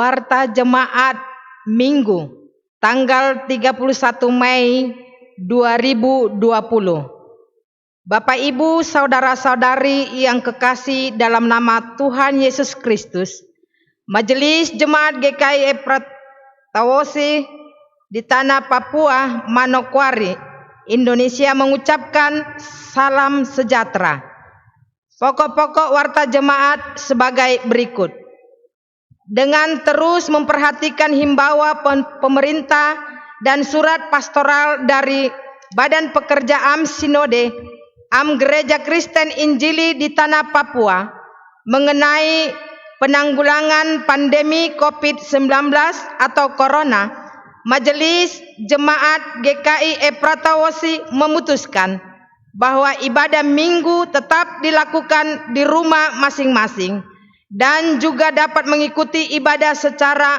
Warta Jemaat Minggu tanggal 31 Mei 2020. Bapak Ibu, saudara-saudari yang kekasih dalam nama Tuhan Yesus Kristus, Majelis Jemaat GKI Epratawasi di tanah Papua, Manokwari, Indonesia mengucapkan salam sejahtera. Pokok-pokok warta jemaat sebagai berikut. Dengan terus memperhatikan himbauan pemerintah dan surat pastoral dari Badan Pekerja AM Sinode AM Gereja Kristen Injili di tanah Papua mengenai penanggulangan pandemi COVID-19 atau Corona, Majelis Jemaat GKI Epratawasi memutuskan bahwa ibadah minggu tetap dilakukan di rumah masing-masing dan juga dapat mengikuti ibadah secara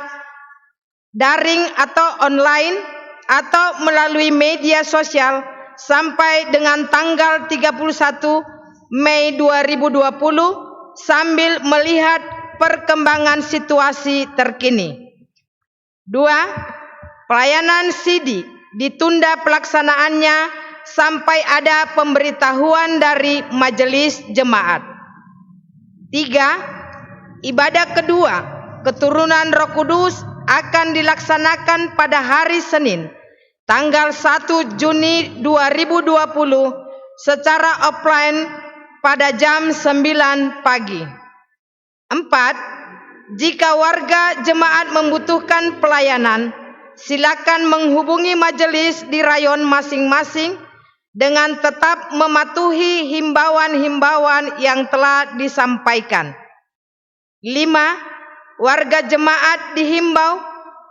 daring atau online atau melalui media sosial sampai dengan tanggal 31 Mei 2020 sambil melihat perkembangan situasi terkini. 2. Pelayanan CD ditunda pelaksanaannya sampai ada pemberitahuan dari majelis jemaat. 3. Ibadah kedua, keturunan Roh Kudus akan dilaksanakan pada hari Senin, tanggal 1 Juni 2020 secara offline pada jam 9 pagi. 4. Jika warga jemaat membutuhkan pelayanan, silakan menghubungi majelis di rayon masing-masing dengan tetap mematuhi himbauan-himbauan yang telah disampaikan. 5. Warga jemaat dihimbau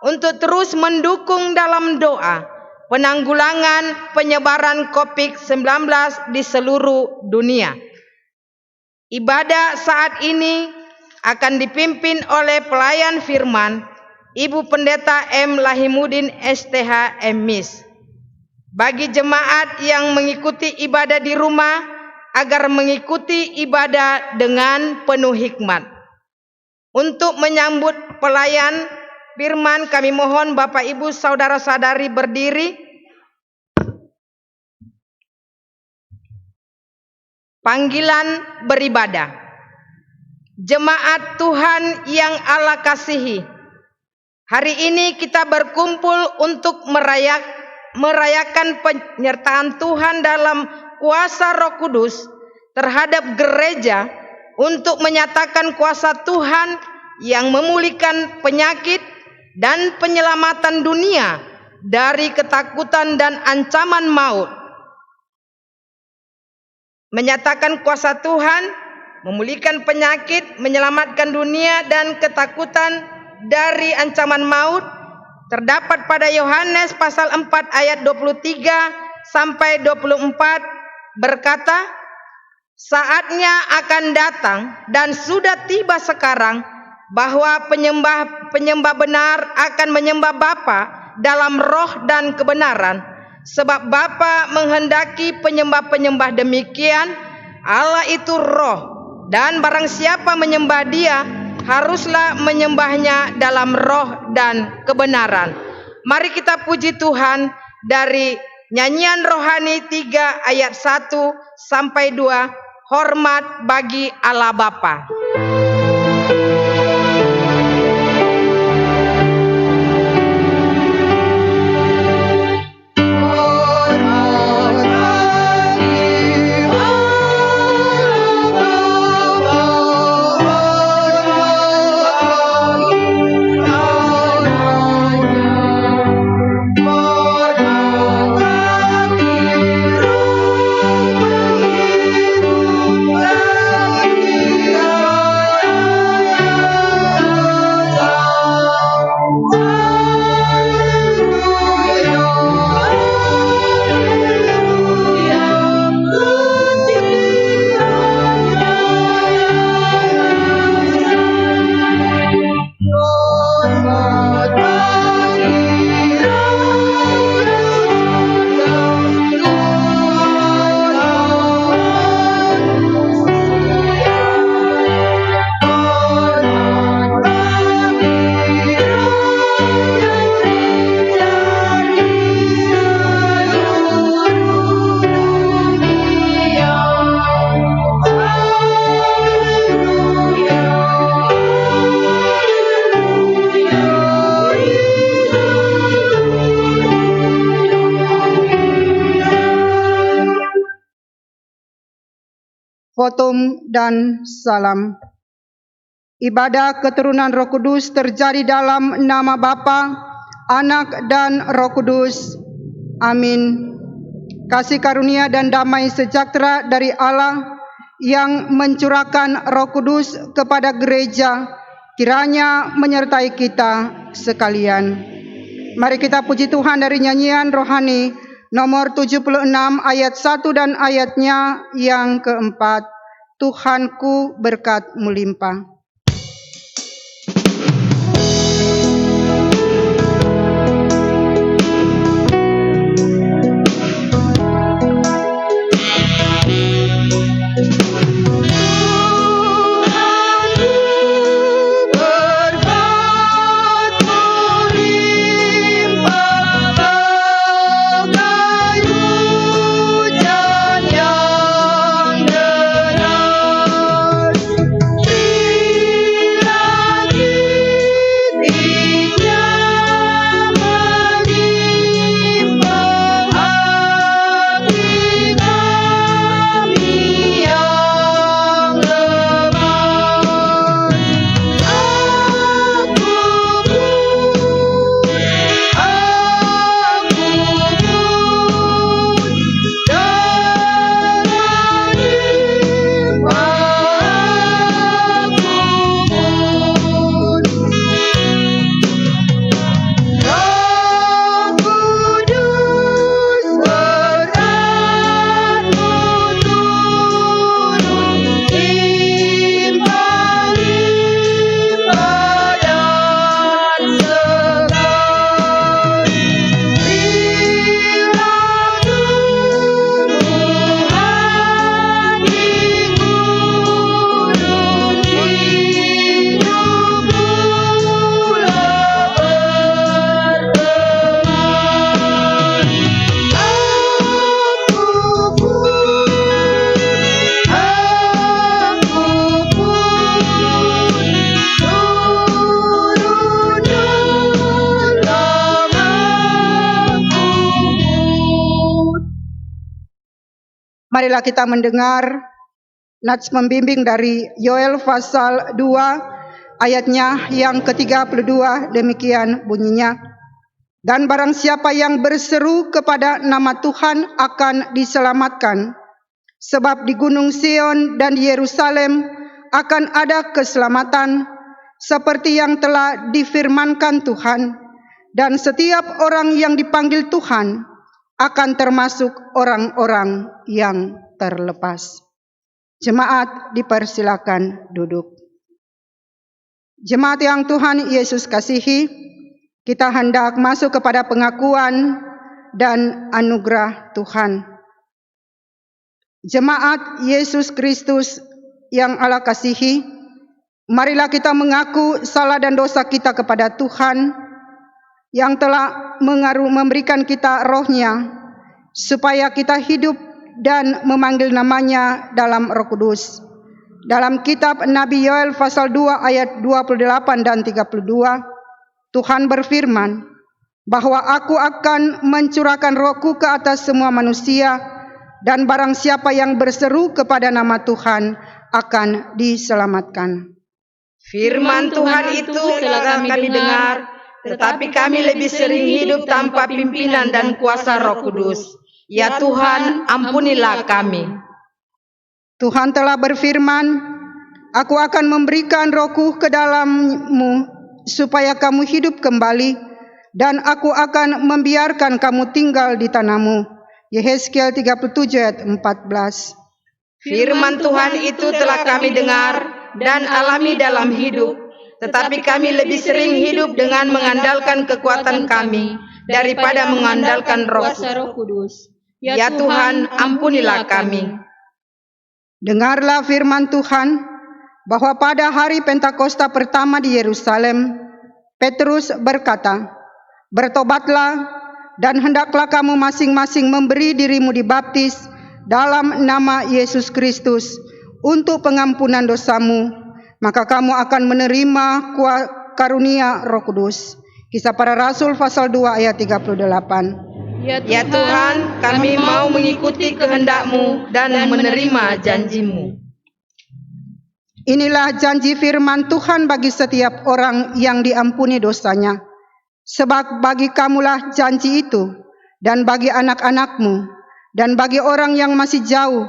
untuk terus mendukung dalam doa penanggulangan penyebaran COVID-19 di seluruh dunia. Ibadah saat ini akan dipimpin oleh pelayan firman Ibu Pendeta M. Lahimudin STH MMis. Bagi jemaat yang mengikuti ibadah di rumah agar mengikuti ibadah dengan penuh hikmat. Untuk menyambut pelayan firman, kami mohon Bapak Ibu saudara-saudari berdiri. Panggilan beribadah. Jemaat Tuhan yang Allah kasihi, hari ini kita berkumpul untuk merayakan penyertaan Tuhan dalam kuasa Roh Kudus terhadap gereja untuk menyatakan kuasa Tuhan yang memulihkan penyakit dan penyelamatan dunia dari ketakutan dan ancaman maut. Menyatakan kuasa Tuhan memulihkan penyakit, menyelamatkan dunia dan ketakutan dari ancaman maut terdapat pada Yohanes pasal 4 ayat 23 sampai 24 berkata, saatnya akan datang dan sudah tiba sekarang bahwa penyembah benar akan menyembah Bapa dalam roh dan kebenaran, sebab Bapa menghendaki penyembah-penyembah demikian. Allah itu roh, dan barang siapa menyembah Dia haruslah menyembahnya dalam roh dan kebenaran. Mari kita puji Tuhan dari nyanyian rohani 3 ayat 1 sampai 2. Hormat bagi Allah Bapa. Oh Fotum dan salam. Ibadah keturunan Roh Kudus terjadi dalam nama Bapa, Anak dan Roh Kudus. Amin. Kasih karunia dan damai sejahtera dari Allah yang mencurahkan Roh Kudus kepada gereja, kiranya menyertai kita sekalian. Mari kita puji Tuhan dari nyanyian rohani nomor 76 ayat 1 dan ayatnya yang keempat. Tuhanku berkat melimpah. Marilah kita mendengar nats membimbing dari Yoel pasal 2 ayatnya yang ke-32, demikian bunyinya. Dan barang siapa yang berseru kepada nama Tuhan akan diselamatkan. Sebab di Gunung Sion dan di Yerusalem akan ada keselamatan seperti yang telah difirmankan Tuhan. Dan setiap orang yang dipanggil Tuhan akan termasuk orang-orang yang terlepas. Jemaat dipersilakan duduk. Jemaat yang Tuhan Yesus kasihi, kita hendak masuk kepada pengakuan dan anugerah Tuhan. Jemaat Yesus Kristus yang Allah kasihi, marilah kita mengaku salah dan dosa kita kepada Tuhan yang telah memberikan kita rohnya, supaya kita hidup dan memanggil namanya dalam Roh Kudus. Dalam kitab Nabi Yoel pasal 2 ayat 28 dan 32, Tuhan berfirman bahwa aku akan mencurahkan rohku ke atas semua manusia, dan barang siapa yang berseru kepada nama Tuhan akan diselamatkan. Firman Tuhan itu telah kami dengar, tetapi kami lebih sering hidup tanpa pimpinan dan kuasa Roh Kudus. Ya Tuhan, ampunilah kami. Tuhan telah berfirman, aku akan memberikan rohku ke dalammu, supaya kamu hidup kembali, dan aku akan membiarkan kamu tinggal di tanahmu. Yehezkiel 37 ayat 14. Firman Tuhan itu telah kami dengar dan alami dalam hidup. Tetapi kami lebih sering hidup dengan mengandalkan kekuatan kami daripada mengandalkan Roh Kudus. Ya Tuhan, ampunilah kami. Dengarlah firman Tuhan bahwa pada hari Pentakosta pertama di Yerusalem, Petrus berkata, bertobatlah dan hendaklah kamu masing-masing memberi dirimu dibaptis dalam nama Yesus Kristus untuk pengampunan dosamu. Maka kamu akan menerima karunia Roh Kudus. Kisah Para Rasul pasal 2 ayat 38. Ya Tuhan, kami mau mengikuti kehendak-Mu dan menerima janji-Mu. Inilah janji firman Tuhan bagi setiap orang yang diampuni dosanya. Sebab bagi kamulah janji itu, dan bagi anak-anakmu, dan bagi orang yang masih jauh,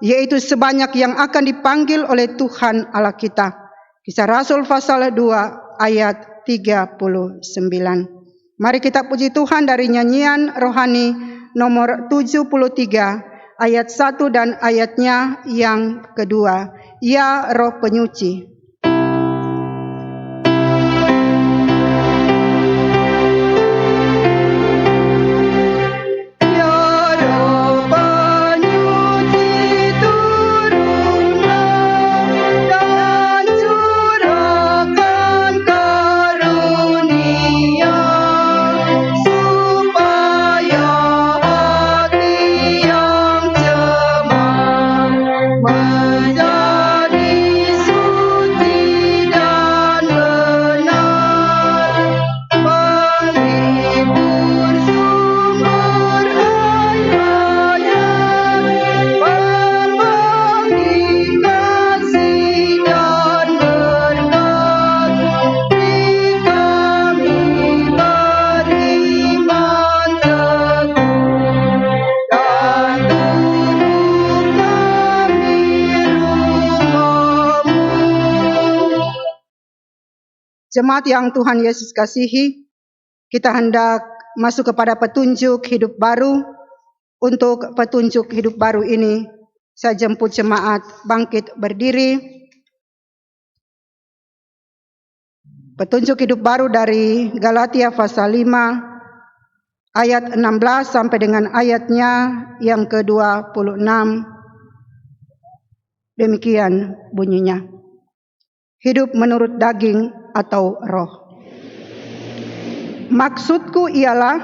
yaitu sebanyak yang akan dipanggil oleh Tuhan Allah kita. Kisah Rasul pasal 2 ayat 39. Mari kita puji Tuhan dari nyanyian rohani nomor 73 ayat 1 dan ayatnya yang kedua. Ya Roh Penyuci. Jemaat yang Tuhan Yesus kasihi, kita hendak masuk kepada petunjuk hidup baru. Untuk petunjuk hidup baru ini, saya jemput jemaat bangkit berdiri. Petunjuk hidup baru dari Galatia pasal 5 ayat 16 sampai dengan ayatnya yang ke-26. Demikian bunyinya. Hidup menurut daging atau roh. Maksudku ialah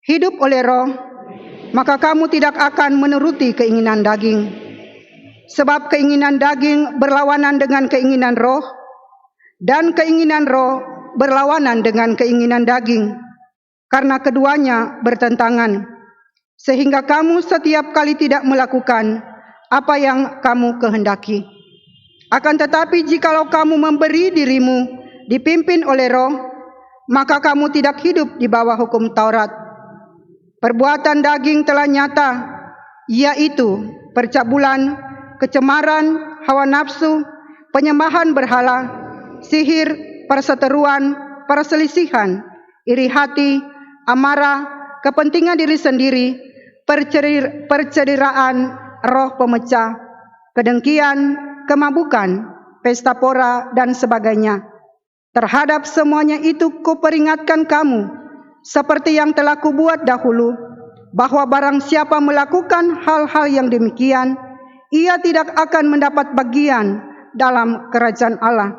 hidup oleh roh, maka kamu tidak akan menuruti keinginan daging. Sebab keinginan daging berlawanan dengan keinginan roh, dan keinginan roh berlawanan dengan keinginan daging, karena keduanya bertentangan. Sehingga kamu setiap kali tidak melakukan apa yang kamu kehendaki. Akan tetapi jikalau kamu memberi dirimu dipimpin oleh roh, maka kamu tidak hidup di bawah hukum Taurat. Perbuatan daging telah nyata, yaitu percabulan, kecemaran, hawa nafsu, penyembahan berhala, sihir, perseteruan, perselisihan, iri hati, amarah, kepentingan diri sendiri, percederaan, roh pemecah, kedengkian, kemabukan, pesta pora, dan sebagainya. Terhadap semuanya itu kuperingatkan kamu, seperti yang telah kubuat dahulu, bahwa barang siapa melakukan hal-hal yang demikian, ia tidak akan mendapat bagian dalam kerajaan Allah.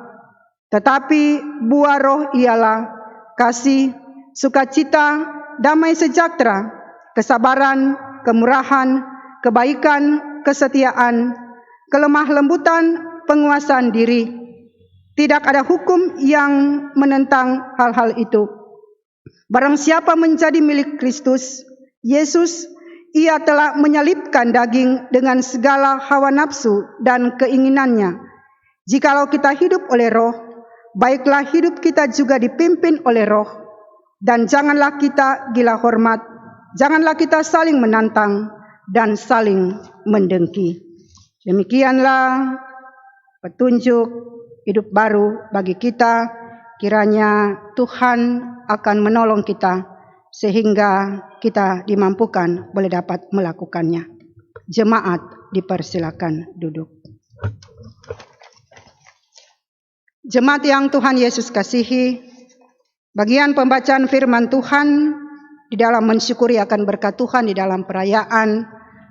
Tetapi buah roh ialah kasih, sukacita, damai sejahtera, kesabaran, kemurahan, kebaikan, kesetiaan, kelemah lembutan, penguasaan diri. Tidak ada hukum yang menentang hal-hal itu. Barang siapa menjadi milik Kristus Yesus, ia telah menyalibkan daging dengan segala hawa nafsu dan keinginannya. Jikalau kita hidup oleh roh, baiklah hidup kita juga dipimpin oleh roh. Dan janganlah kita gila hormat, janganlah kita saling menantang dan saling mendengki. Demikianlah petunjuk hidup baru bagi kita. Kiranya Tuhan akan menolong kita sehingga kita dimampukan boleh dapat melakukannya. Jemaat dipersilakan duduk. Jemaat yang Tuhan Yesus kasihi, bagian pembacaan firman Tuhan di dalam mensyukuri akan berkat Tuhan di dalam perayaan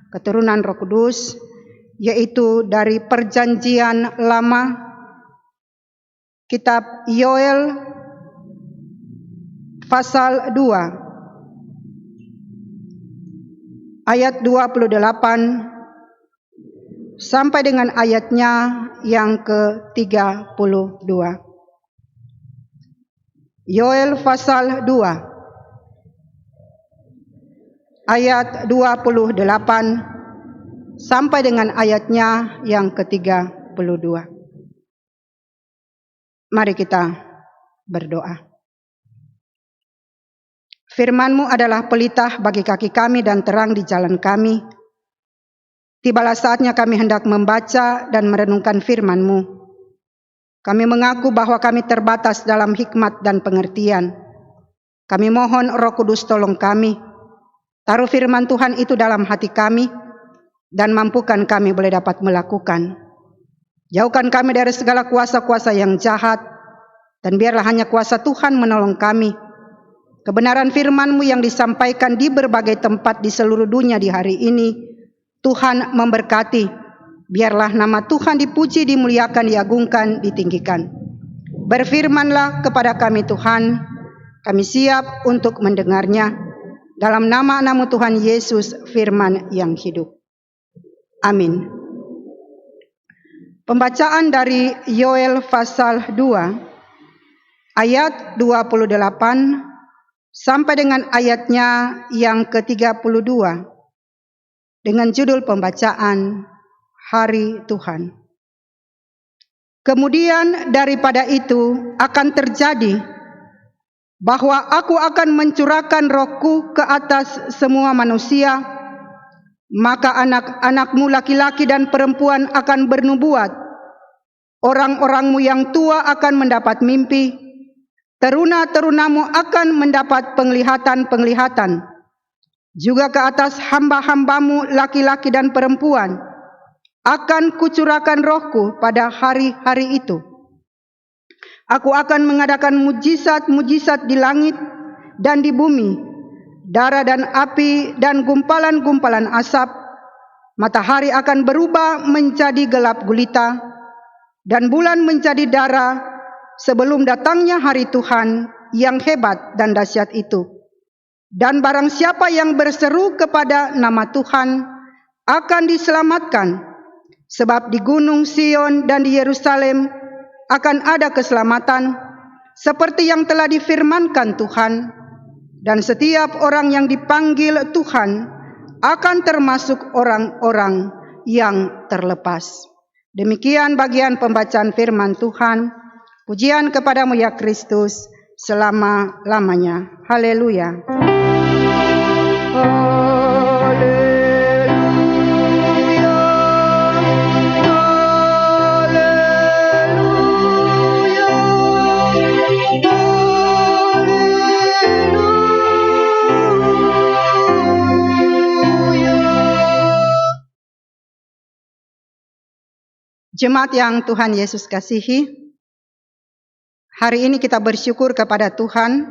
keturunan Roh Kudus, yaitu dari Perjanjian Lama, kitab Yoel pasal 2 ayat 28 sampai dengan ayatnya yang ke-32. Yoel pasal 2 ayat 28 sampai dengan ayatnya yang ke-32. Mari kita berdoa. Firman-Mu adalah pelita bagi kaki kami dan terang di jalan kami. Tibalah saatnya kami hendak membaca dan merenungkan firman-Mu. Kami mengaku bahwa kami terbatas dalam hikmat dan pengertian. Kami mohon Roh Kudus tolong kami. Taruh firman Tuhan itu dalam hati kami dan mampukan kami boleh dapat melakukan. Jauhkan kami dari segala kuasa-kuasa yang jahat dan biarlah hanya kuasa Tuhan menolong kami. Kebenaran firman-Mu yang disampaikan di berbagai tempat di seluruh dunia di hari ini, Tuhan memberkati. Biarlah nama Tuhan dipuji, dimuliakan, diagungkan, ditinggikan. Berfirmanlah kepada kami Tuhan, kami siap untuk mendengarnya. Dalam nama-Mu Tuhan Yesus, firman yang hidup. Amin. Pembacaan dari Yoel pasal 2, ayat 28, sampai dengan ayatnya yang ke-32 dengan judul pembacaan Hari Tuhan. Kemudian daripada itu akan terjadi bahwa aku akan mencurahkan Rohku ke atas semua manusia, maka anak-anakmu laki-laki dan perempuan akan bernubuat, orang-orangmu yang tua akan mendapat mimpi, teruna-terunamu akan mendapat penglihatan-penglihatan. Juga ke atas hamba-hambamu laki-laki dan perempuan akan kucurahkan Rohku pada hari-hari itu. Aku akan mengadakan mujizat-mujizat di langit dan di bumi, darah dan api dan gumpalan-gumpalan asap. Matahari akan berubah menjadi gelap gulita dan bulan menjadi darah sebelum datangnya hari Tuhan yang hebat dan dahsyat itu. Dan barang siapa yang berseru kepada nama Tuhan akan diselamatkan. Sebab di Gunung Sion dan di Yerusalem akan ada keselamatan seperti yang telah difirmankan Tuhan. Dan setiap orang yang dipanggil Tuhan akan termasuk orang-orang yang terlepas. Demikian bagian pembacaan firman Tuhan. Pujian kepadamu ya Kristus selama-lamanya. Haleluya. Jemaat yang Tuhan Yesus kasihi, hari ini kita bersyukur kepada Tuhan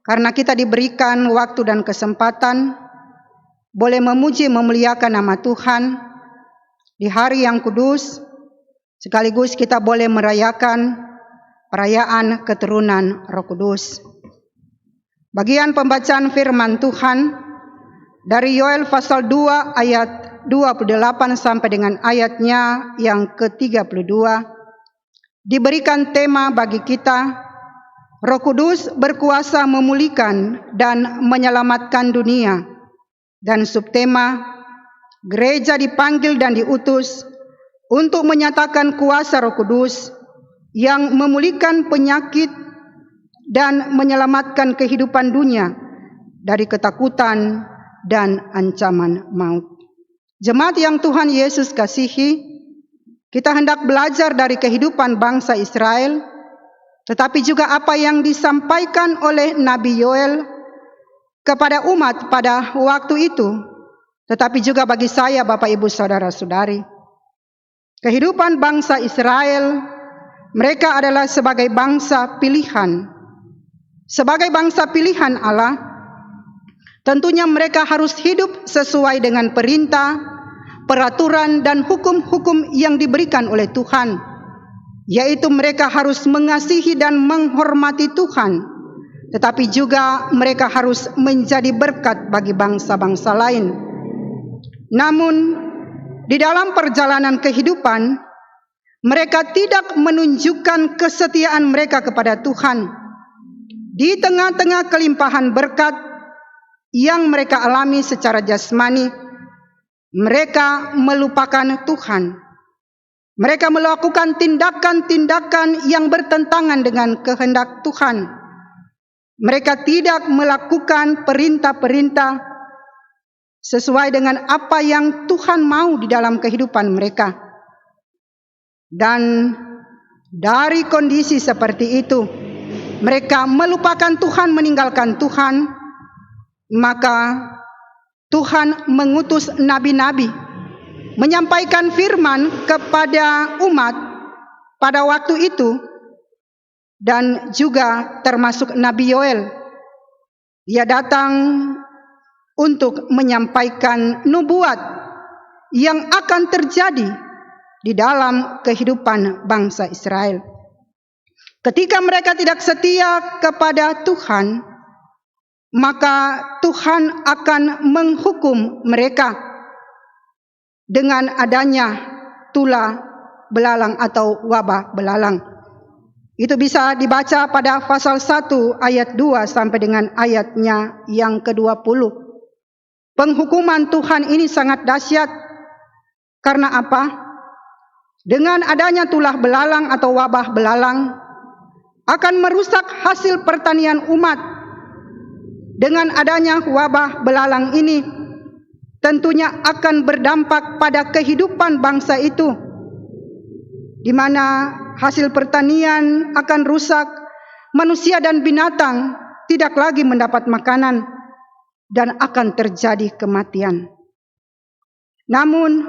karena kita diberikan waktu dan kesempatan boleh memuji memuliakan nama Tuhan di hari yang kudus, sekaligus kita boleh merayakan perayaan keturunan Roh Kudus. Bagian pembacaan firman Tuhan dari Yoel pasal 2 ayat 28 sampai dengan ayatnya yang ke-32 diberikan tema bagi kita, Roh Kudus berkuasa memulihkan dan menyelamatkan dunia, dan subtema, gereja dipanggil dan diutus untuk menyatakan kuasa Roh Kudus yang memulihkan penyakit dan menyelamatkan kehidupan dunia dari ketakutan dan ancaman maut. Jemaat yang Tuhan Yesus kasihi, kita hendak belajar dari kehidupan bangsa Israel, tetapi juga apa yang disampaikan oleh Nabi Yoel kepada umat pada waktu itu, tetapi juga bagi saya, Bapak Ibu Saudara-saudari. Kehidupan bangsa Israel, mereka adalah sebagai bangsa pilihan. Sebagai bangsa pilihan Allah, tentunya mereka harus hidup sesuai dengan perintah, peraturan, dan hukum-hukum yang diberikan oleh Tuhan. Yaitu mereka harus mengasihi dan menghormati Tuhan. Tetapi juga mereka harus menjadi berkat bagi bangsa-bangsa lain. Namun, di dalam perjalanan kehidupan, mereka tidak menunjukkan kesetiaan mereka kepada Tuhan. Di tengah-tengah kelimpahan berkat yang mereka alami secara jasmani, mereka melupakan Tuhan. Mereka melakukan tindakan-tindakan yang bertentangan dengan kehendak Tuhan. Mereka tidak melakukan perintah-perintah sesuai dengan apa yang Tuhan mau di dalam kehidupan mereka. Dan dari kondisi seperti itu, mereka melupakan Tuhan, meninggalkan Tuhan, maka Tuhan mengutus nabi-nabi menyampaikan firman kepada umat pada waktu itu, dan juga termasuk Nabi Yoel. Ia datang untuk menyampaikan nubuat yang akan terjadi di dalam kehidupan bangsa Israel. Ketika mereka tidak setia kepada Tuhan, maka Tuhan akan menghukum mereka dengan adanya tulah belalang atau wabah belalang. Itu bisa dibaca pada pasal 1 ayat 2 sampai dengan ayatnya yang ke-20. Penghukuman Tuhan ini sangat dahsyat. Karena apa? Dengan adanya tulah belalang atau wabah belalang akan merusak hasil pertanian umat. Dengan adanya wabah belalang ini tentunya akan berdampak pada kehidupan bangsa itu, di mana hasil pertanian akan rusak, manusia dan binatang tidak lagi mendapat makanan, dan akan terjadi kematian. Namun,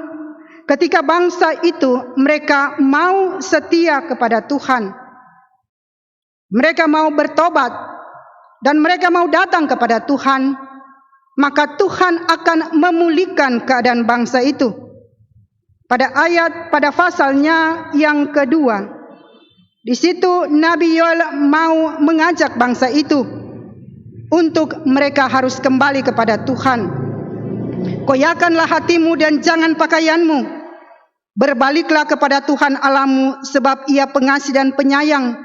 ketika bangsa itu mereka mau setia kepada Tuhan, mereka mau bertobat, dan mereka mau datang kepada Tuhan, maka Tuhan akan memulihkan keadaan bangsa itu. Pada pasalnya yang kedua, di situ Nabi Yoel mau mengajak bangsa itu untuk mereka harus kembali kepada Tuhan. Koyakanlah hatimu dan jangan pakaianmu. Berbaliklah kepada Tuhan Allahmu, sebab Ia pengasih dan penyayang,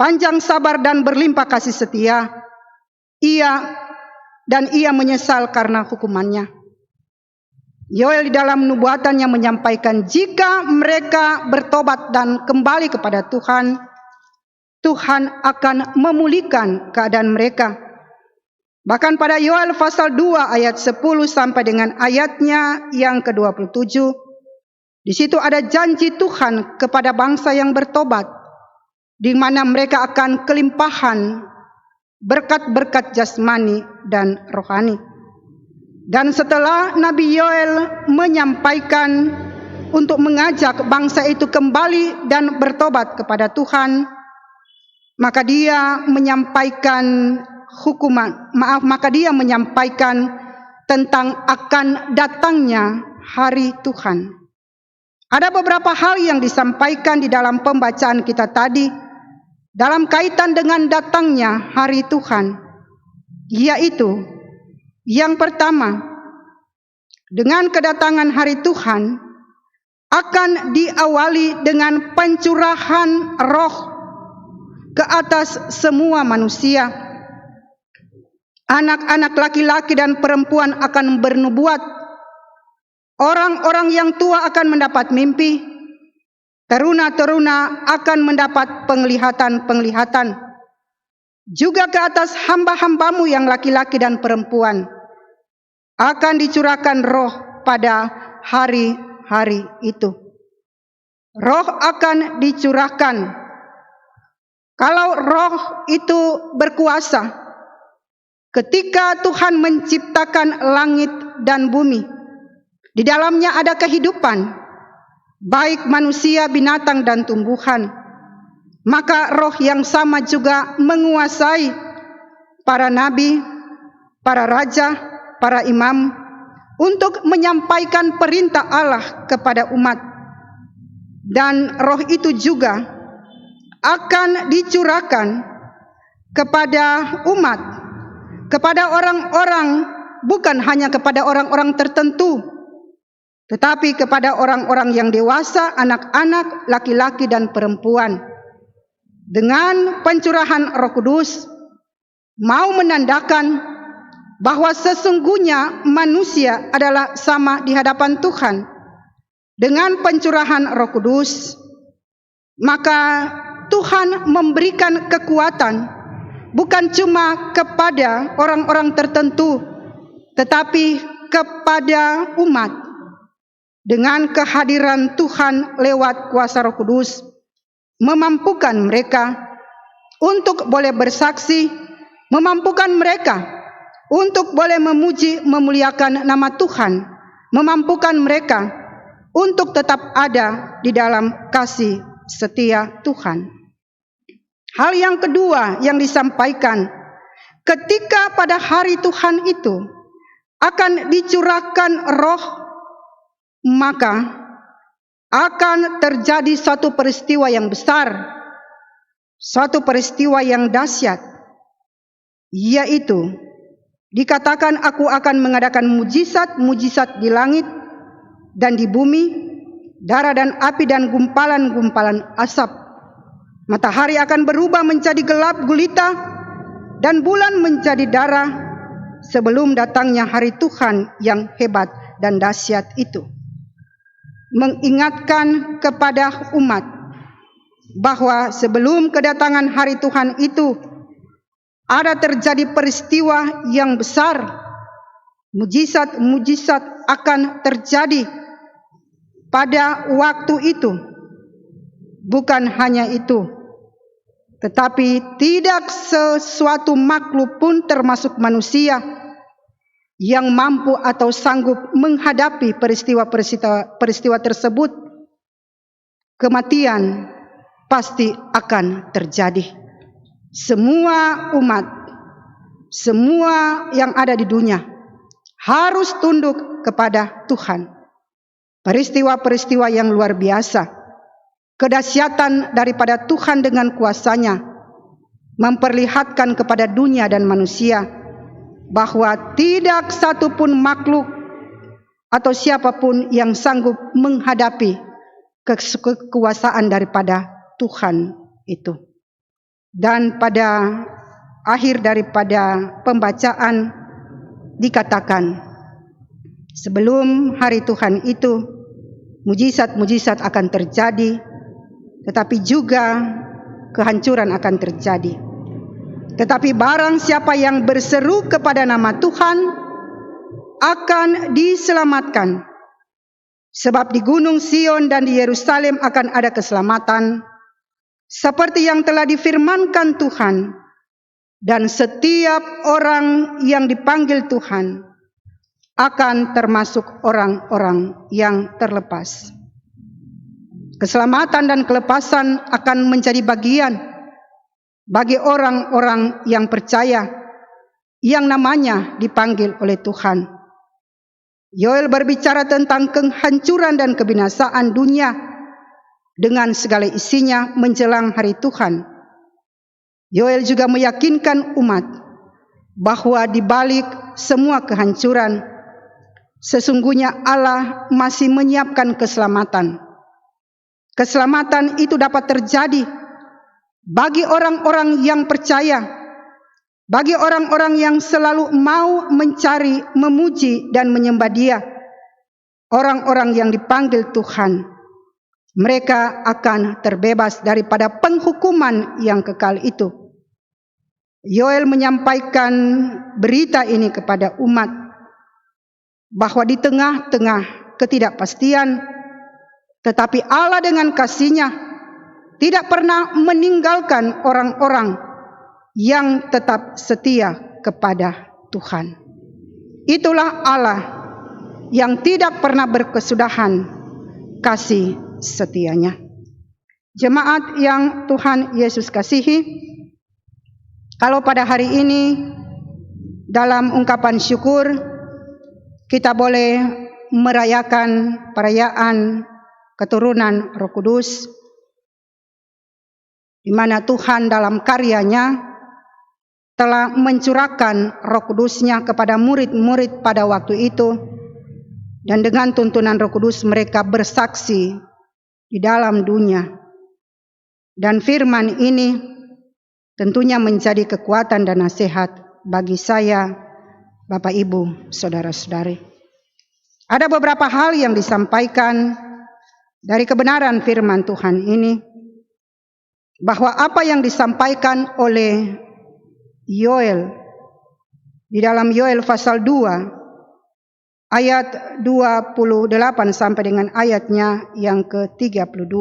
panjang sabar dan berlimpah kasih setia. Ia menyesal karena hukumannya. Yoel di dalam nubuatannya menyampaikan jika mereka bertobat dan kembali kepada Tuhan, Tuhan akan memulihkan keadaan mereka. Bahkan pada Yoel pasal 2 ayat 10 sampai dengan ayatnya yang ke-27, di situ ada janji Tuhan kepada bangsa yang bertobat, di mana mereka akan kelimpahan berkat-berkat jasmani dan rohani. Dan setelah Nabi Yoel menyampaikan untuk mengajak bangsa itu kembali dan bertobat kepada Tuhan, maka dia menyampaikan tentang akan datangnya hari Tuhan. Ada beberapa hal yang disampaikan di dalam pembacaan kita tadi dalam kaitan dengan datangnya hari Tuhan, yaitu yang pertama, dengan kedatangan hari Tuhan akan diawali dengan pencurahan roh ke atas semua manusia. Anak-anak laki-laki dan perempuan akan bernubuat. Orang-orang yang tua akan mendapat mimpi. Teruna-teruna akan mendapat penglihatan-penglihatan. Juga ke atas hamba-hambamu yang laki-laki dan perempuan akan dicurahkan roh pada hari-hari itu. Roh akan dicurahkan. Kalau roh itu berkuasa, ketika Tuhan menciptakan langit dan bumi, di dalamnya ada kehidupan, baik manusia, binatang, dan tumbuhan. Maka roh yang sama juga menguasai para nabi, para raja, para imam untuk menyampaikan perintah Allah kepada umat. Dan roh itu juga akan dicurahkan kepada umat, kepada orang-orang, bukan hanya kepada orang-orang tertentu, tetapi kepada orang-orang yang dewasa, anak-anak, laki-laki, dan perempuan. Dengan pencurahan Roh Kudus mau menandakan bahwa sesungguhnya manusia adalah sama di hadapan Tuhan. dengan pencurahan Roh Kudus, maka Tuhan memberikan kekuatan bukan cuma kepada orang-orang tertentu, tetapi kepada umat. Dengan kehadiran Tuhan lewat kuasa Roh Kudus, memampukan mereka untuk boleh bersaksi, memampukan mereka untuk boleh memuji, memuliakan nama Tuhan, memampukan mereka untuk tetap ada di dalam kasih setia Tuhan. Hal yang kedua yang disampaikan, ketika pada hari Tuhan itu akan dicurahkan Roh, maka akan terjadi satu peristiwa yang besar, satu peristiwa yang dahsyat, yaitu dikatakan, aku akan mengadakan mujizat-mujizat di langit dan di bumi, darah dan api dan gumpalan-gumpalan asap. Matahari akan berubah menjadi gelap gulita dan bulan menjadi darah sebelum datangnya hari Tuhan yang hebat dan dahsyat itu. Mengingatkan kepada umat bahwa sebelum kedatangan hari Tuhan itu ada terjadi peristiwa yang besar. Mujizat-mujizat akan terjadi pada waktu itu. Bukan hanya itu, tetapi tidak sesuatu makhluk pun termasuk manusia yang mampu atau sanggup menghadapi peristiwa tersebut. Kematian pasti akan terjadi. Semua umat, semua yang ada di dunia harus tunduk kepada Tuhan. Peristiwa-peristiwa yang luar biasa, kedahsyatan daripada Tuhan dengan kuasanya memperlihatkan kepada dunia dan manusia bahwa tidak satu pun makhluk atau siapapun yang sanggup menghadapi kekuasaan daripada Tuhan itu. Dan pada akhir daripada pembacaan dikatakan, sebelum hari Tuhan itu mujizat-mujizat akan terjadi, tetapi juga kehancuran akan terjadi. Tetapi barang siapa yang berseru kepada nama Tuhan akan diselamatkan. Sebab di Gunung Sion dan di Yerusalem akan ada keselamatan, seperti yang telah difirmankan Tuhan. Dan setiap orang yang dipanggil Tuhan akan termasuk orang-orang yang terlepas. Keselamatan dan kelepasan akan menjadi bagian bagi orang-orang yang percaya, yang namanya dipanggil oleh Tuhan. Yoel berbicara tentang kehancuran dan kebinasaan dunia dengan segala isinya menjelang hari Tuhan. Yoel juga meyakinkan umat bahwa di balik semua kehancuran, sesungguhnya Allah masih menyiapkan keselamatan. Keselamatan itu dapat terjadi bagi orang-orang yang percaya, bagi orang-orang yang selalu mau mencari, memuji dan menyembah Dia. Orang-orang yang dipanggil Tuhan, mereka akan terbebas daripada penghukuman yang kekal itu. Yoel menyampaikan berita ini kepada umat bahwa di tengah-tengah ketidakpastian, tetapi Allah dengan kasih-Nya tidak pernah meninggalkan orang-orang yang tetap setia kepada Tuhan. Itulah Allah yang tidak pernah berkesudahan kasih setianya. Jemaat yang Tuhan Yesus kasihi, kalau pada hari ini dalam ungkapan syukur kita boleh merayakan perayaan keturunan Roh Kudus, di mana Tuhan dalam karyanya telah mencurahkan Roh Kudus-Nya kepada murid-murid pada waktu itu, dan dengan tuntunan Roh Kudus mereka bersaksi di dalam dunia. Dan firman ini tentunya menjadi kekuatan dan nasihat bagi saya, Bapak Ibu, saudara-saudari. Ada beberapa hal yang disampaikan dari kebenaran firman Tuhan ini, bahwa apa yang disampaikan oleh Yoel di dalam Yoel pasal 2 ayat 28 sampai dengan ayatnya yang ke-32.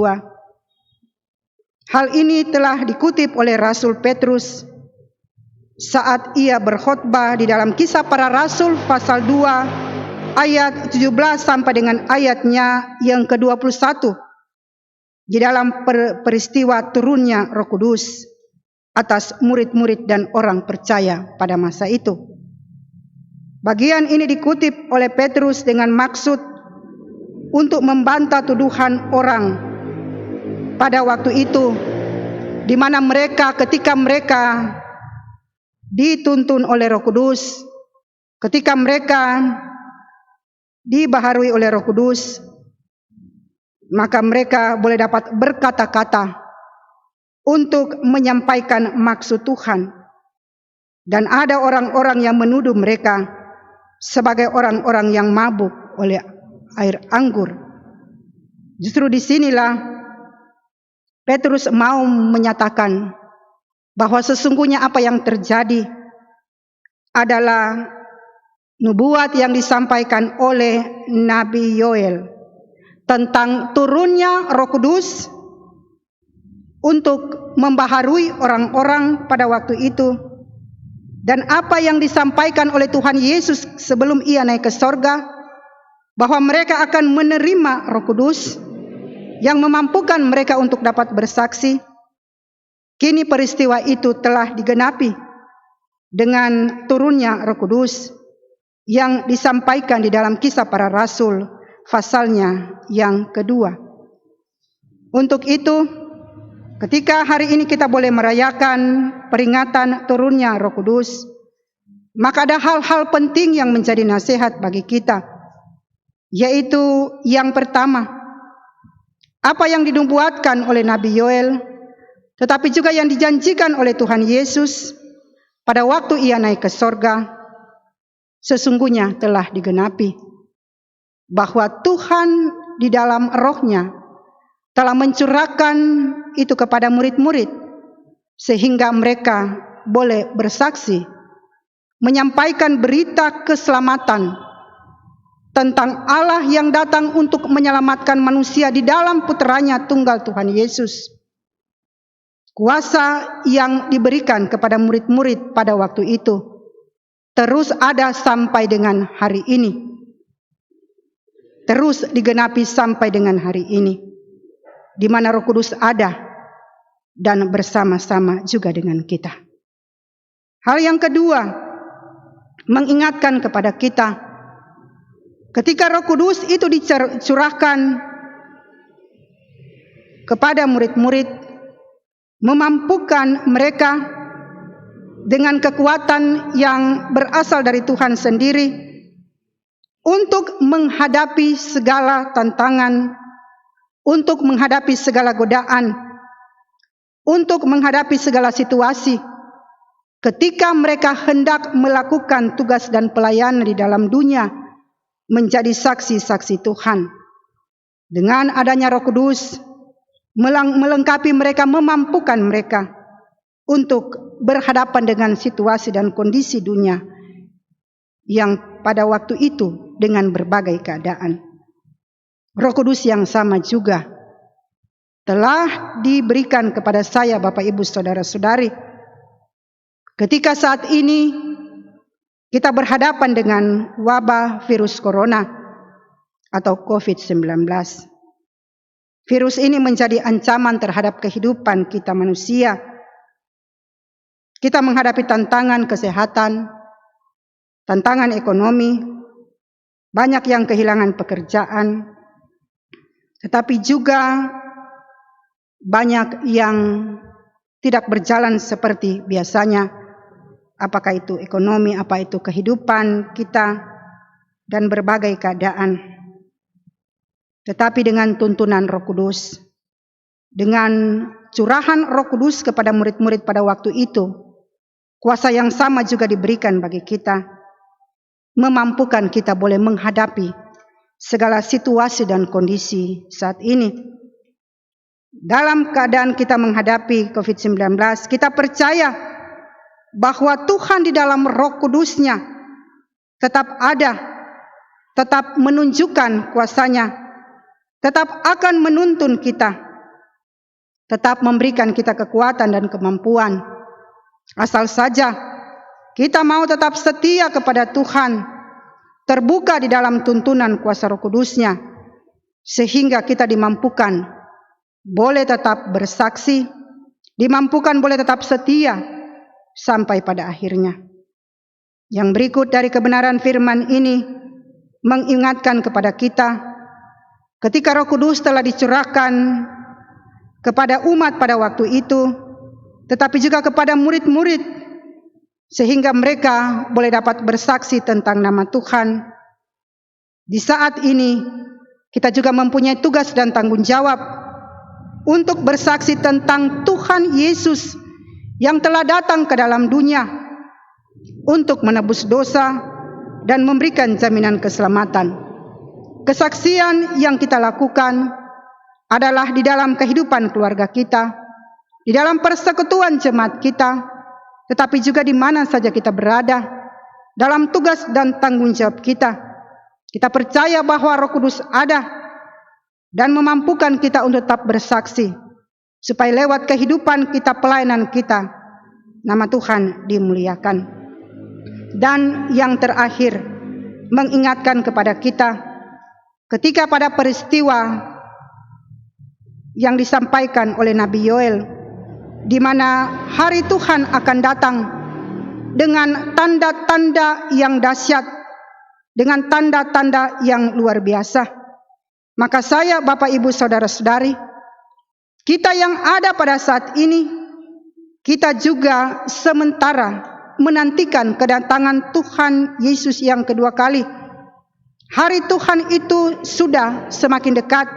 Hal ini telah dikutip oleh Rasul Petrus saat ia berkhotbah di dalam Kisah Para Rasul pasal 2 ayat 17 sampai dengan ayatnya yang ke-21 di dalam peristiwa turunnya Roh Kudus atas murid-murid dan orang percaya pada masa itu. Bagian ini dikutip oleh Petrus dengan maksud untuk membantah tuduhan orang pada waktu itu, di mana ketika mereka dituntun oleh Roh Kudus, ketika mereka dibaharui oleh Roh Kudus, maka mereka boleh dapat berkata-kata untuk menyampaikan maksud Tuhan. Dan ada orang-orang yang menuduh mereka sebagai orang-orang yang mabuk oleh air anggur. Justru disinilah Petrus mau menyatakan bahwa sesungguhnya apa yang terjadi adalah nubuat yang disampaikan oleh Nabi Yoel tentang turunnya Roh Kudus untuk membaharui orang-orang pada waktu itu. Dan apa yang disampaikan oleh Tuhan Yesus sebelum ia naik ke sorga, bahwa mereka akan menerima Roh Kudus yang memampukan mereka untuk dapat bersaksi. Kini peristiwa itu telah digenapi dengan turunnya Roh Kudus yang disampaikan di dalam Kisah Para Rasul pasalnya yang kedua. Untuk itu, ketika hari ini kita boleh merayakan peringatan turunnya Roh Kudus, maka ada hal-hal penting yang menjadi nasihat bagi kita, yaitu yang pertama, apa yang dinubuatkan oleh Nabi Yoel, tetapi juga yang dijanjikan oleh Tuhan Yesus pada waktu ia naik ke sorga, sesungguhnya telah digenapi, bahwa Tuhan di dalam rohnya telah mencurahkan itu kepada murid-murid, sehingga mereka boleh bersaksi, menyampaikan berita keselamatan tentang Allah yang datang untuk menyelamatkan manusia di dalam putranya tunggal Tuhan Yesus. Kuasa yang diberikan kepada murid-murid pada waktu itu terus ada sampai dengan hari ini, terus digenapi sampai dengan hari ini, di mana Roh Kudus ada dan bersama-sama juga dengan kita. Hal yang kedua, mengingatkan kepada kita, ketika Roh Kudus itu dicurahkan kepada murid-murid, memampukan mereka dengan kekuatan yang berasal dari Tuhan sendiri untuk menghadapi segala tantangan, untuk menghadapi segala godaan, untuk menghadapi segala situasi. Ketika mereka hendak melakukan tugas dan pelayanan di dalam dunia, menjadi saksi-saksi Tuhan. Dengan adanya Roh Kudus, melengkapi mereka, memampukan mereka untuk berhadapan dengan situasi dan kondisi dunia yang pada waktu itu dengan berbagai keadaan. Roh Kudus yang sama juga telah diberikan kepada saya, Bapak Ibu Saudara-saudari, ketika saat ini kita berhadapan dengan wabah virus corona atau COVID-19. Virus ini menjadi ancaman terhadap kehidupan kita manusia. Kita menghadapi tantangan kesehatan, tantangan ekonomi, banyak yang kehilangan pekerjaan, tetapi juga banyak yang tidak berjalan seperti biasanya. Apakah itu ekonomi, apa itu kehidupan kita, dan berbagai keadaan. Tetapi dengan tuntunan Roh Kudus, dengan curahan Roh Kudus kepada murid-murid pada waktu itu, kuasa yang sama juga diberikan bagi kita, memampukan kita boleh menghadapi segala situasi dan kondisi saat ini. Dalam keadaan kita menghadapi COVID-19, kita percaya bahwa Tuhan di dalam Roh Kudus-Nya tetap ada, tetap menunjukkan kuasa-Nya, tetap akan menuntun kita, tetap memberikan kita kekuatan dan kemampuan. Asal saja kita mau tetap setia kepada Tuhan, terbuka di dalam tuntunan kuasa Roh Kudus-Nya, sehingga kita dimampukan boleh tetap bersaksi, dimampukan boleh tetap setia sampai pada akhirnya. Yang berikut dari kebenaran firman ini mengingatkan kepada kita, ketika Roh Kudus telah dicurahkan kepada umat pada waktu itu, tetapi juga kepada murid-murid, sehingga mereka boleh dapat bersaksi tentang nama Tuhan. Di saat ini kita juga mempunyai tugas dan tanggung jawab untuk bersaksi tentang Tuhan Yesus yang telah datang ke dalam dunia untuk menebus dosa dan memberikan jaminan keselamatan. Kesaksian yang kita lakukan adalah di dalam kehidupan keluarga kita, di dalam persekutuan jemaat kita, tetapi juga di mana saja kita berada, dalam tugas dan tanggung jawab kita. Kita percaya bahwa Roh Kudus ada dan memampukan kita untuk tetap bersaksi, supaya lewat kehidupan kita, pelayanan kita, nama Tuhan dimuliakan. Dan yang terakhir, mengingatkan kepada kita, ketika pada peristiwa yang disampaikan oleh Nabi Yoel, di mana hari Tuhan akan datang dengan tanda-tanda yang dahsyat, dengan tanda-tanda yang luar biasa. Maka saya, Bapak, Ibu, Saudara-saudari, kita yang ada pada saat ini, kita juga sementara menantikan kedatangan Tuhan Yesus yang kedua kali. Hari Tuhan itu sudah semakin dekat.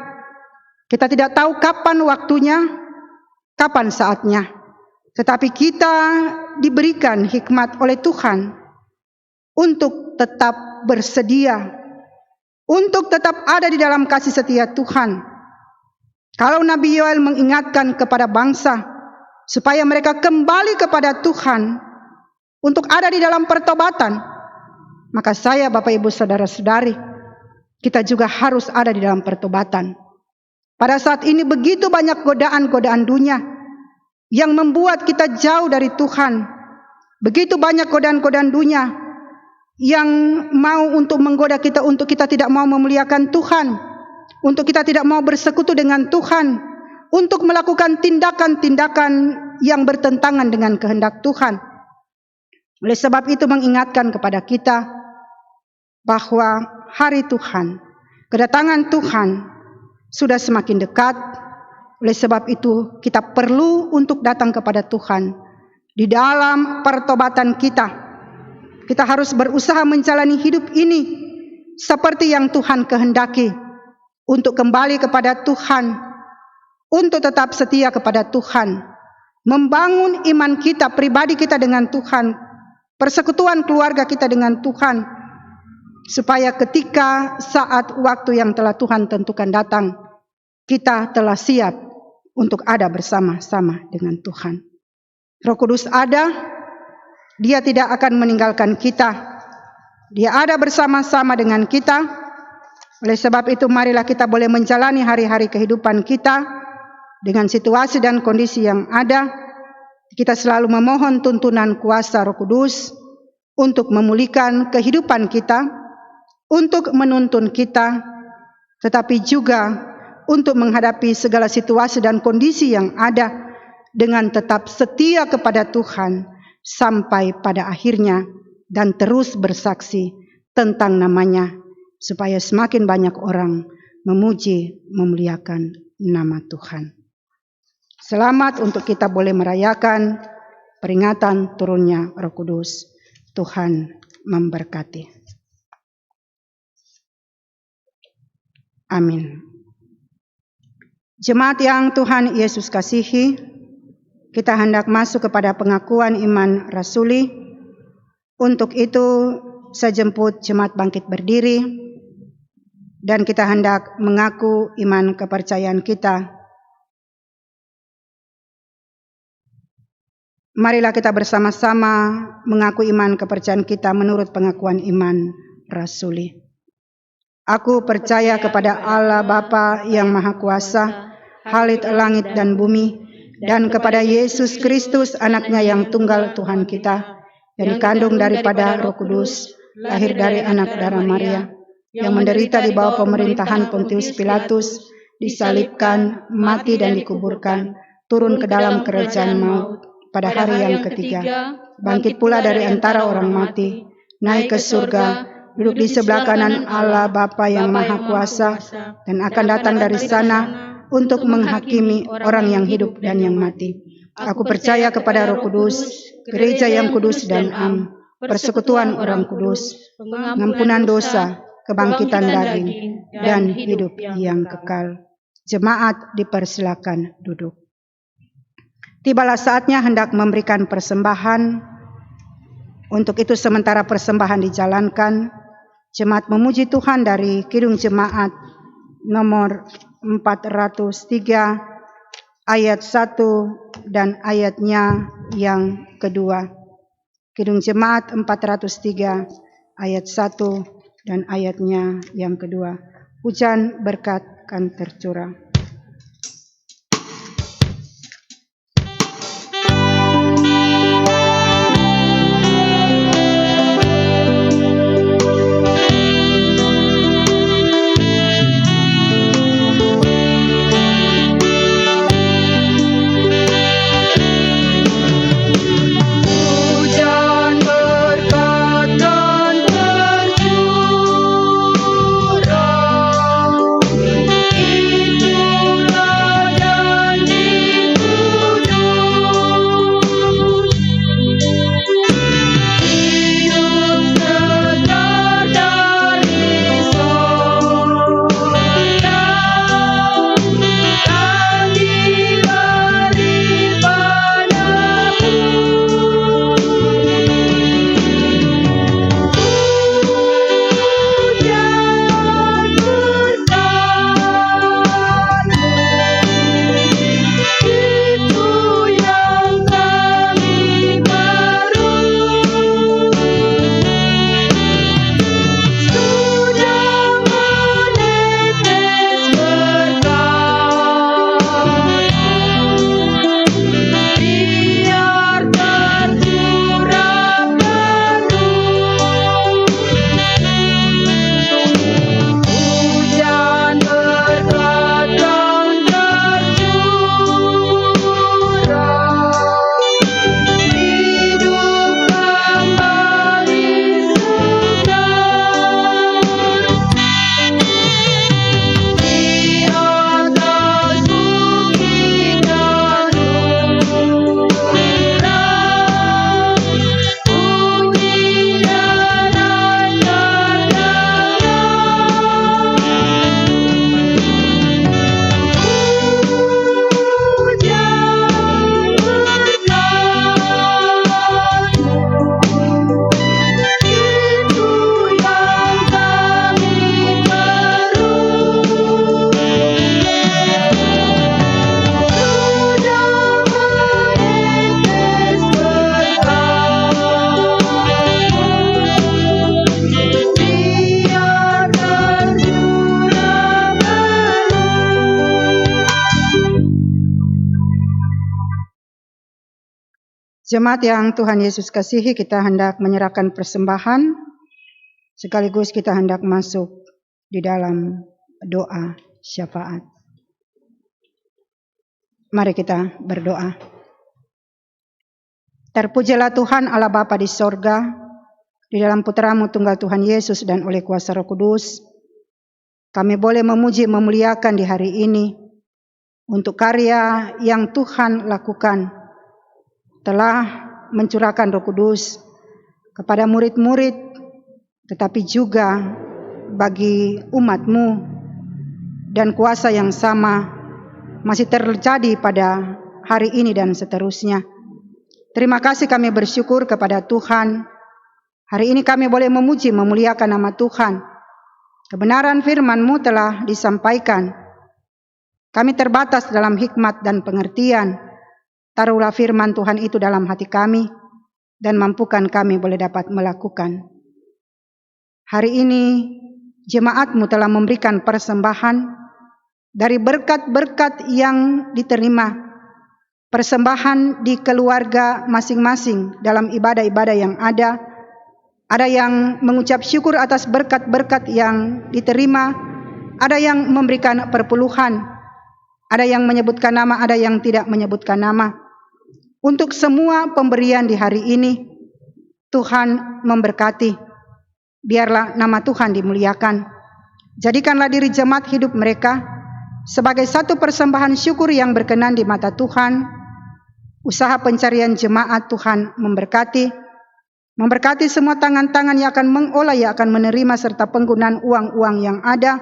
Kita tidak tahu kapan waktunya, kapan saatnya. Tetapi kita diberikan hikmat oleh Tuhan untuk tetap bersedia, untuk tetap ada di dalam kasih setia Tuhan. Kalau Nabi Yoel mengingatkan kepada bangsa supaya mereka kembali kepada Tuhan untuk ada di dalam pertobatan, maka saya, Bapak, Ibu, Saudara-saudari, kita juga harus ada di dalam pertobatan. Pada saat ini begitu banyak godaan-godaan dunia yang membuat kita jauh dari Tuhan. Begitu banyak godaan-godaan dunia yang mau untuk menggoda kita, untuk kita tidak mau memuliakan Tuhan, untuk kita tidak mau bersekutu dengan Tuhan, untuk melakukan tindakan-tindakan yang bertentangan dengan kehendak Tuhan. Oleh sebab itu mengingatkan kepada kita bahwa hari Tuhan, kedatangan Tuhan sudah semakin dekat. Oleh sebab itu kita perlu untuk datang kepada Tuhan di dalam pertobatan kita. Kita harus berusaha menjalani hidup ini seperti yang Tuhan kehendaki, untuk kembali kepada Tuhan, untuk tetap setia kepada Tuhan, membangun iman kita, pribadi kita dengan Tuhan, persekutuan keluarga kita dengan Tuhan, supaya ketika saat waktu yang telah Tuhan tentukan datang, kita telah siap untuk ada bersama-sama dengan Tuhan. Roh Kudus ada. Dia tidak akan meninggalkan kita. Dia ada bersama-sama dengan kita. Oleh sebab itu marilah kita boleh menjalani hari-hari kehidupan kita dengan situasi dan kondisi yang ada. Kita selalu memohon tuntunan kuasa Roh Kudus untuk memulihkan kehidupan kita, untuk menuntun kita, tetapi juga untuk menghadapi segala situasi dan kondisi yang ada dengan tetap setia kepada Tuhan sampai pada akhirnya, dan terus bersaksi tentang namanya, supaya semakin banyak orang memuji, memuliakan nama Tuhan. Selamat untuk kita boleh merayakan peringatan turunnya Roh Kudus. Tuhan memberkati. Amin. Jemaat yang Tuhan Yesus kasihi, kita hendak masuk kepada pengakuan iman rasuli. Untuk itu, saya jemput jemaat bangkit berdiri. dan kita hendak mengaku iman kepercayaan kita. Marilah kita bersama-sama mengaku iman kepercayaan kita menurut pengakuan iman rasuli. Aku percaya kepada Allah Bapa yang Maha Kuasa, Khalik langit dan bumi, dan kepada Yesus Kristus anaknya yang tunggal Tuhan kita, yang dikandung daripada Roh Kudus, lahir dari anak darah Maria, yang menderita di bawah pemerintahan Pontius Pilatus, disalibkan, mati dan dikuburkan, turun ke dalam kerajaan maut, pada hari yang ketiga, bangkit pula dari antara orang mati, naik ke surga, duduk di sebelah kanan Allah Bapa yang Maha Kuasa, dan akan datang dari sana untuk menghakimi orang yang hidup dan yang mati. Aku percaya kepada Roh Kudus, gereja yang kudus dan am, persekutuan orang kudus, pengampunan dosa, kebangkitan daging, dan hidup yang kekal. Jemaat dipersilakan duduk. Tibalah saatnya hendak memberikan persembahan. Untuk itu sementara persembahan dijalankan, jemaat memuji Tuhan dari Kidung Jemaat nomor 403 ayat 1 dan ayatnya yang kedua. Kidung Jemaat 403 ayat 1 dan ayatnya yang kedua. Hujan berkat kan tercurah. Jemaat yang Tuhan Yesus kasihi, kita hendak menyerahkan persembahan, sekaligus kita hendak masuk di dalam doa syafaat. Mari kita berdoa. Terpujilah Tuhan Allah Bapa di sorga, di dalam Putra-Mu tunggal Tuhan Yesus dan oleh kuasa Roh Kudus, kami boleh memuji memuliakan di hari ini untuk karya yang Tuhan lakukan, telah mencurahkan Roh Kudus kepada murid-murid, tetapi juga bagi umat-Mu, dan kuasa yang sama masih terjadi pada hari ini dan seterusnya. Terima kasih, kami bersyukur kepada Tuhan. Hari ini kami boleh memuji memuliakan nama Tuhan, Kebenaran firman-Mu telah disampaikan. Kami terbatas dalam hikmat dan pengertian. Taruhlah firman Tuhan itu dalam hati kami dan mampukan kami boleh dapat melakukan. Hari ini jemaat-Mu telah memberikan persembahan dari berkat-berkat yang diterima. Persembahan di keluarga masing-masing dalam ibadah-ibadah yang ada. Ada yang mengucap syukur atas berkat-berkat yang diterima. Ada yang memberikan perpuluhan. Ada yang menyebutkan nama, ada yang tidak menyebutkan nama. Untuk semua pemberian di hari ini, Tuhan memberkati. Biarlah nama Tuhan dimuliakan. Jadikanlah diri jemaat hidup mereka sebagai satu persembahan syukur yang berkenan di mata Tuhan. Usaha pencarian jemaat Tuhan memberkati. Memberkati semua tangan-tangan yang akan mengolah, yang akan menerima serta penggunaan uang-uang yang ada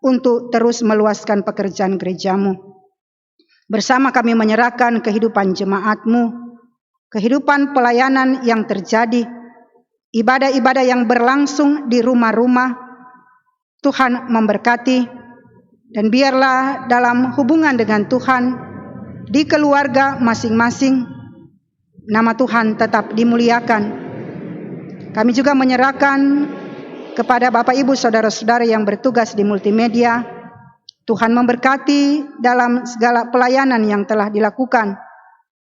untuk terus meluaskan pekerjaan gereja-Mu. Bersama kami menyerahkan kehidupan jemaat-Mu, kehidupan pelayanan yang terjadi, ibadah-ibadah yang berlangsung di rumah-rumah. Tuhan memberkati, dan biarlah dalam hubungan dengan Tuhan, di keluarga masing-masing, nama Tuhan tetap dimuliakan. Kami juga menyerahkan kepada Bapak Ibu Saudara-saudara yang bertugas di multimedia. Tuhan memberkati dalam segala pelayanan yang telah dilakukan,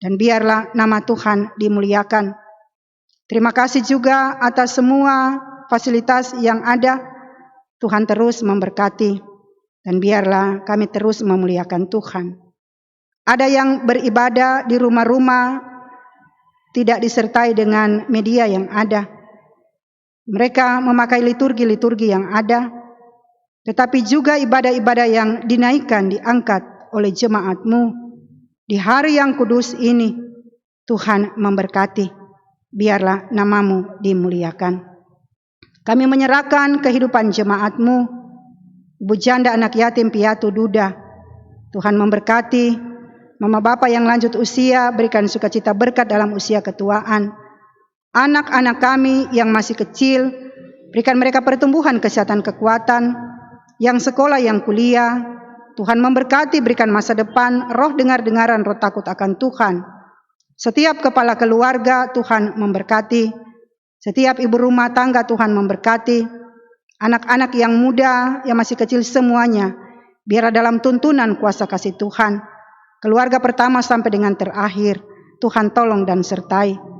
dan biarlah nama Tuhan dimuliakan. Terima kasih juga atas semua fasilitas yang ada. Tuhan terus memberkati, dan biarlah kami terus memuliakan Tuhan. Ada yang beribadah di rumah-rumah tidak disertai dengan media yang ada. Mereka memakai liturgi-liturgi yang ada, tetapi juga ibadah-ibadah yang dinaikkan, diangkat oleh jemaat-Mu di hari yang kudus ini. Tuhan memberkati, biarlah nama-Mu dimuliakan. Kami menyerahkan kehidupan jemaat-Mu, ibu janda, anak yatim, piatu, duda. Tuhan memberkati, mama bapa yang lanjut usia, berikan sukacita berkat dalam usia ketuaan. Anak-anak kami yang masih kecil, berikan mereka pertumbuhan, kesehatan, kekuatan. Yang sekolah, yang kuliah, Tuhan memberkati, berikan masa depan, roh dengar-dengaran, roh takut akan Tuhan. Setiap kepala keluarga Tuhan memberkati. Setiap ibu rumah tangga Tuhan memberkati. Anak-anak yang muda, yang masih kecil semuanya, biar dalam tuntunan kuasa kasih Tuhan. Keluarga pertama sampai dengan terakhir, Tuhan tolong dan sertai.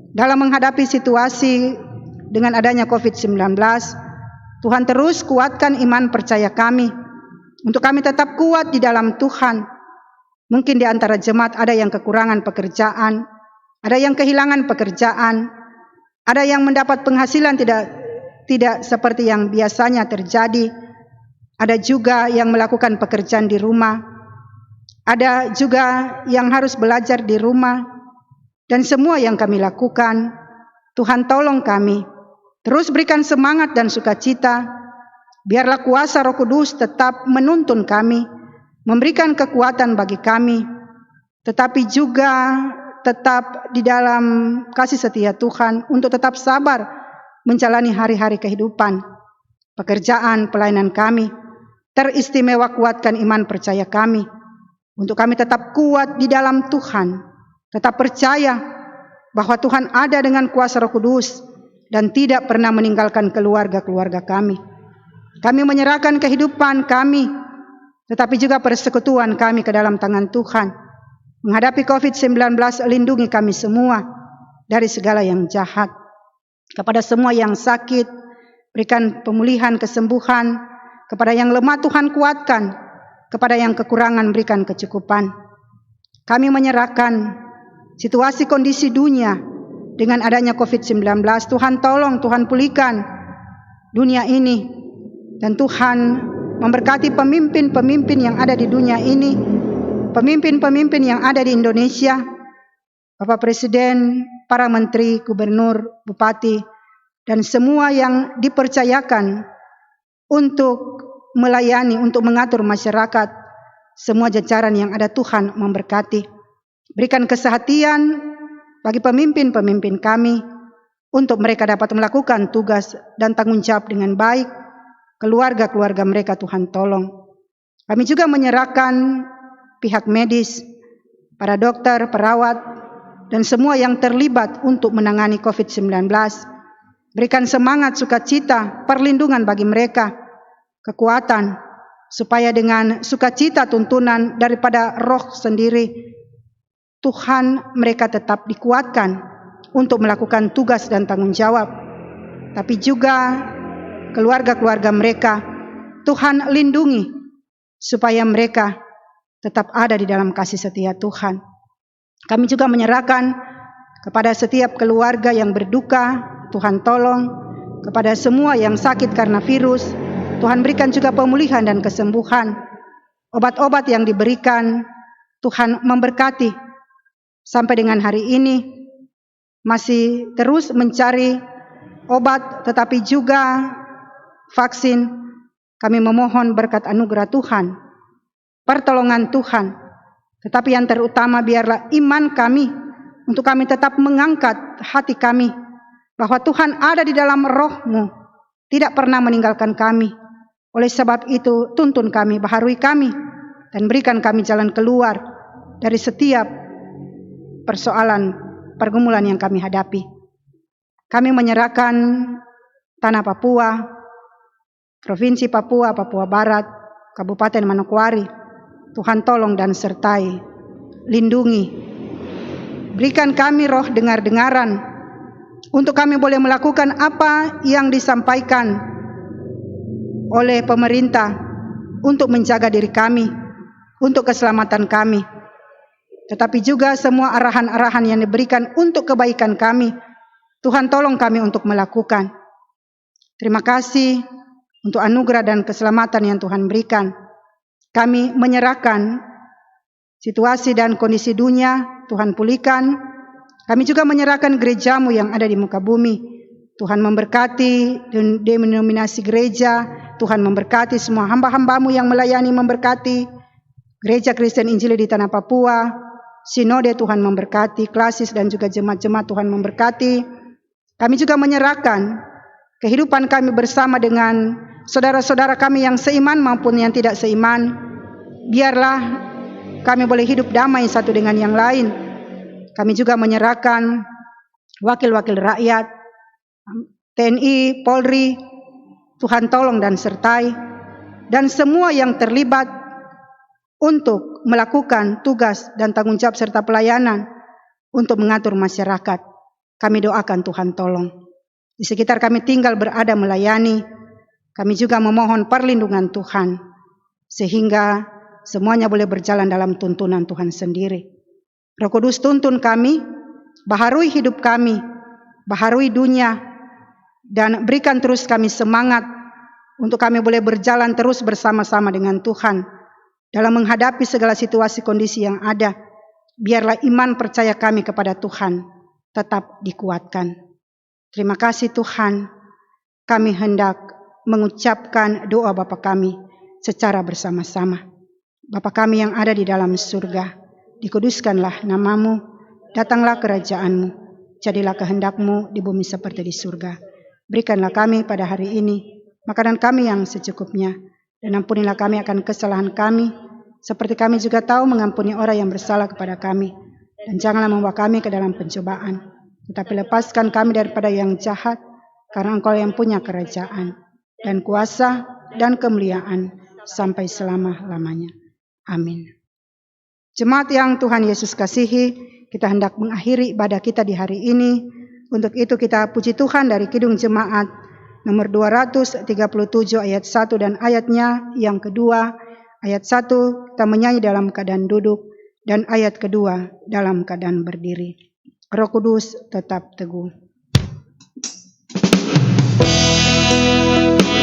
Dalam menghadapi situasi dengan adanya COVID-19, Tuhan terus kuatkan iman percaya kami, untuk kami tetap kuat di dalam Tuhan. Mungkin di antara jemaat ada yang kekurangan pekerjaan, ada yang kehilangan pekerjaan, ada yang mendapat penghasilan tidak seperti yang biasanya terjadi, ada juga yang melakukan pekerjaan di rumah, ada juga yang harus belajar di rumah. Dan semua yang kami lakukan, Tuhan tolong kami. Terus berikan semangat dan sukacita. Biarlah kuasa Roh Kudus tetap menuntun kami, memberikan kekuatan bagi kami, tetapi juga tetap di dalam kasih setia Tuhan untuk tetap sabar menjalani hari-hari kehidupan. Pekerjaan, pelayanan kami, teristimewa kuatkan iman percaya kami, untuk kami tetap kuat di dalam Tuhan. Tetap percaya bahwa Tuhan ada dengan kuasa Roh Kudus dan tidak pernah meninggalkan keluarga-keluarga kami. Kami menyerahkan kehidupan kami, tetapi juga persekutuan kami ke dalam tangan Tuhan. Menghadapi COVID-19, lindungi kami semua dari segala yang jahat. Kepada semua yang sakit, berikan pemulihan, kesembuhan. Kepada yang lemah, Tuhan kuatkan. Kepada yang kekurangan, berikan kecukupan. Kami menyerahkan situasi kondisi dunia dengan adanya COVID-19. Tuhan tolong, Tuhan pulihkan dunia ini. Dan Tuhan memberkati pemimpin-pemimpin yang ada di dunia ini. Pemimpin-pemimpin yang ada di Indonesia. Bapak Presiden, para menteri, gubernur, bupati, dan semua yang dipercayakan untuk melayani, untuk mengatur masyarakat. Semua jajaran yang ada Tuhan memberkati. Berikan kesehatan bagi pemimpin-pemimpin kami untuk mereka dapat melakukan tugas dan tanggung jawab dengan baik, keluarga-keluarga mereka Tuhan tolong. Kami juga menyerahkan pihak medis, para dokter, perawat, dan semua yang terlibat untuk menangani COVID-19. Berikan semangat, sukacita, perlindungan bagi mereka, kekuatan, supaya dengan sukacita tuntunan daripada Roh sendiri, Tuhan mereka tetap dikuatkan untuk melakukan tugas dan tanggung jawab. Tapi juga keluarga-keluarga mereka, Tuhan lindungi, supaya mereka tetap ada di dalam kasih setia Tuhan. Kami juga menyerahkan kepada setiap keluarga yang berduka, Tuhan tolong. Kepada semua yang sakit karena virus, Tuhan berikan juga pemulihan dan kesembuhan. Obat-obat yang diberikan, Tuhan memberkati. Sampai dengan hari ini, masih terus mencari obat, tetapi juga vaksin. Kami memohon berkat anugerah Tuhan, pertolongan Tuhan. Tetapi yang terutama biarlah iman kami, untuk kami tetap mengangkat hati kami, bahwa Tuhan ada di dalam Roh-Mu, tidak pernah meninggalkan kami. Oleh sebab itu, tuntun kami, baharui kami, dan berikan kami jalan keluar dari setiap persoalan, pergumulan yang kami hadapi. Kami menyerahkan tanah Papua, Provinsi Papua, Papua Barat, Kabupaten Manokwari. Tuhan tolong dan sertai, lindungi. Berikan kami roh dengar-dengaran, untuk kami boleh melakukan apa yang disampaikan oleh pemerintah, untuk menjaga diri kami, untuk keselamatan kami. Tetapi juga semua arahan-arahan yang diberikan untuk kebaikan kami, Tuhan tolong kami untuk melakukan. Terima kasih untuk anugerah dan keselamatan yang Tuhan berikan. Kami menyerahkan situasi dan kondisi dunia, Tuhan pulihkan. Kami juga menyerahkan gereja-Mu yang ada di muka bumi. Tuhan memberkati denominasi gereja, Tuhan memberkati semua hamba-hamba-Mu yang melayani, memberkati Gereja Kristen Injili di tanah Papua, Sinode Tuhan memberkati, Klasis dan juga jemaat-jemaat Tuhan memberkati. Kami juga menyerahkan kehidupan kami bersama dengan saudara-saudara kami yang seiman maupun yang tidak seiman. Biarlah kami boleh hidup damai satu dengan yang lain. Kami juga menyerahkan wakil-wakil rakyat, TNI, Polri, Tuhan tolong dan sertai, dan semua yang terlibat untuk melakukan tugas dan tanggung jawab serta pelayanan untuk mengatur masyarakat. Kami doakan Tuhan tolong. Di sekitar kami tinggal berada melayani, kami juga memohon perlindungan Tuhan, sehingga semuanya boleh berjalan dalam tuntunan Tuhan sendiri. Roh Kudus tuntun kami, baharui hidup kami, baharui dunia, dan berikan terus kami semangat untuk kami boleh berjalan terus bersama-sama dengan Tuhan dalam menghadapi segala situasi kondisi yang ada. Biarlah iman percaya kami kepada Tuhan tetap dikuatkan. Terima kasih Tuhan, kami hendak mengucapkan doa Bapa kami secara bersama-sama. Bapa kami yang ada di dalam surga, dikuduskanlah nama-Mu, datanglah kerajaan-Mu, jadilah kehendak-Mu di bumi seperti di surga. Berikanlah kami pada hari ini makanan kami yang secukupnya, dan ampunilah kami akan kesalahan kami, seperti kami juga tahu mengampuni orang yang bersalah kepada kami. Dan janganlah membawa kami ke dalam pencobaan, tetapi lepaskan kami daripada yang jahat, karena Engkau yang punya kerajaan, dan kuasa, dan kemuliaan, sampai selama-lamanya. Amin. Jemaat yang Tuhan Yesus kasihi, kita hendak mengakhiri ibadah kita di hari ini. Untuk itu kita puji Tuhan dari Kidung Jemaat nomor 237 ayat 1 dan ayatnya yang kedua. Ayat 1 kita menyanyi dalam keadaan duduk, dan ayat kedua dalam keadaan berdiri. Roh Kudus tetap teguh. Yang memimpin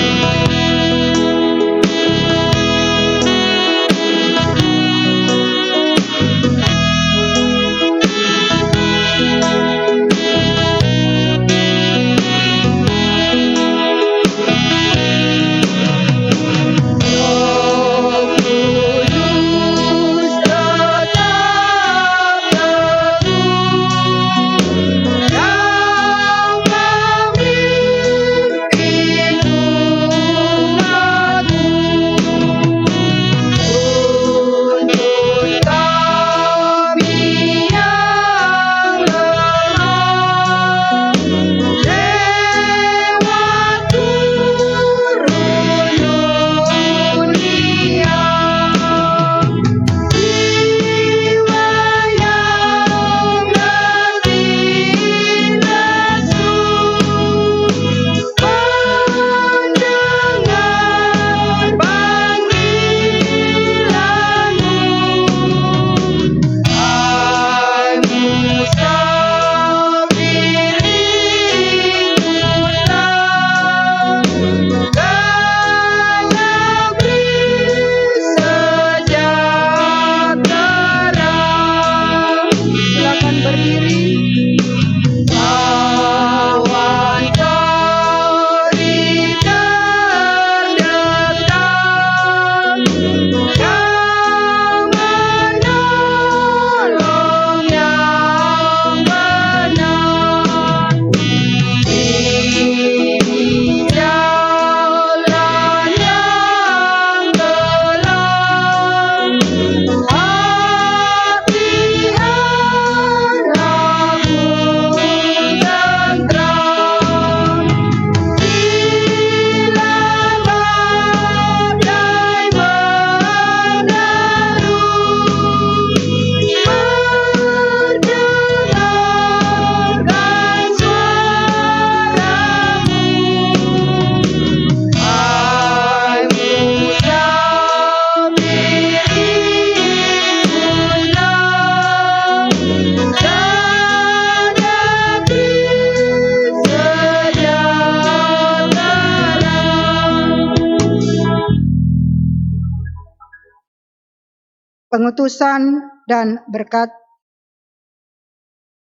pengutusan dan berkat.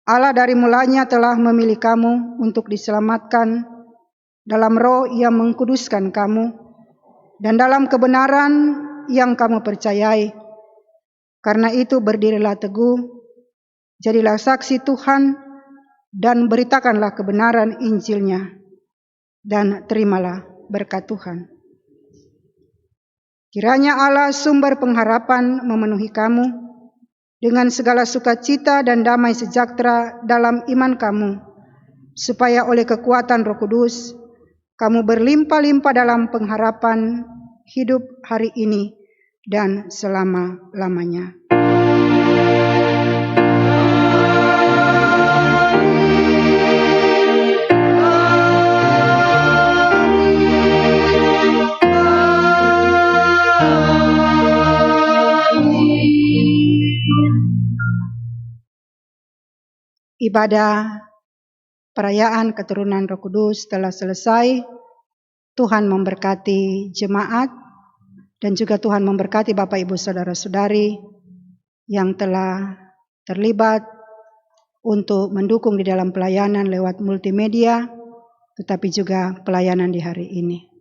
Allah dari mulanya telah memilih kamu untuk diselamatkan dalam roh yang mengkuduskan kamu dan dalam kebenaran yang kamu percayai. Karena itu berdirilah teguh, jadilah saksi Tuhan, dan beritakanlah kebenaran Injil-Nya, dan terimalah berkat Tuhan. Kiranya Allah sumber pengharapan memenuhi kamu dengan segala sukacita dan damai sejahtera dalam iman kamu, supaya oleh kekuatan Roh Kudus kamu berlimpah-limpah dalam pengharapan hidup hari ini dan selama-lamanya. Ibadah perayaan keturunan Roh Kudus telah selesai. Tuhan memberkati jemaat dan juga Tuhan memberkati Bapak Ibu Saudara-saudari yang telah terlibat untuk mendukung di dalam pelayanan lewat multimedia, tetapi juga pelayanan di hari ini.